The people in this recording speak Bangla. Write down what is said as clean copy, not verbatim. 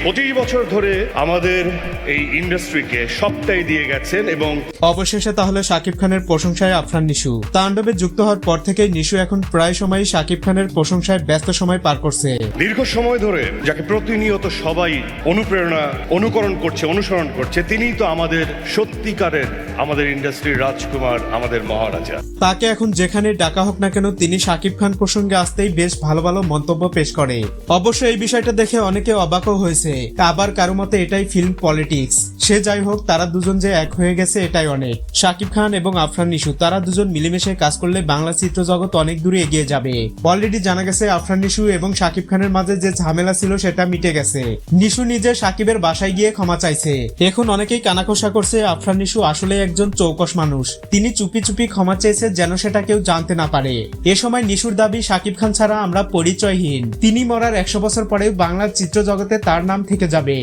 25 বছর ধরে আমাদের এই ইন্ডাস্ট্রিকে সবটাই দিয়ে গেছেন এবং অবশেষে তাহলে শাকিব খানের প্রশংসায় আফরান নিশু। তাণ্ডবে যুক্ত হওয়ার পর থেকেই নিশু এখন প্রায় সময়ই শাকিব খানের প্রশংসায় ব্যস্ত সময় পার করছে। দীর্ঘ সময় ধরে যাকে প্রতিনিয়ত সবাই অনুপ্রেরণা অনুকরণ করছে, অনুসরণ করছে, তিনিই তো আমাদের সত্যিকারের আমাদের ইন্ডাস্ট্রির রাজকুমার, আমাদের মহারাজা। তাকে এখন যেখানে ডাকা হোক না কেন তিনি শাকিব খান প্রসঙ্গে আসতেই বেশ ভালো ভালো মন্তব্য পেশ করে। অবশ্য এই বিষয়টা দেখে অনেকে অবাকও হয়েছে, আবার কারো মতে এটাই ফিল্ম পলিটিক্স। সে যাই হোক, তারা দুজন যে এক হয়ে গেছে এটাই অনেক। শাকিব খান এবং আফরান নিশু তারা দুজন মিলেমিশে কাজ করলে বাংলা চিত্র জগৎ অনেক দূরে এগিয়ে যাবে। অলরেডি জানা গেছে আফরান নিশু এবং শাকিব খানের মাঝে যে ঝামেলা ছিল সেটা মিটে গেছে। নিশু নিজে শাকিবের বাসায় গিয়ে ক্ষমা চাইছে। এখন অনেকেই কানাঘোষা করছে আফরান নিশু আসলে একজন চৌকস মানুষ, তিনি চুপি চুপি ক্ষমা চেয়েছে যেন সেটা কেউ জানতে না পারে। এ সময় নিশুর দাবি শাকিব খান ছাড়া আমরা পরিচয়হীন, তিনি মরার 100 বছর পরেও বাংলার চিত্র জগতে তার নাম থেকে যাবে।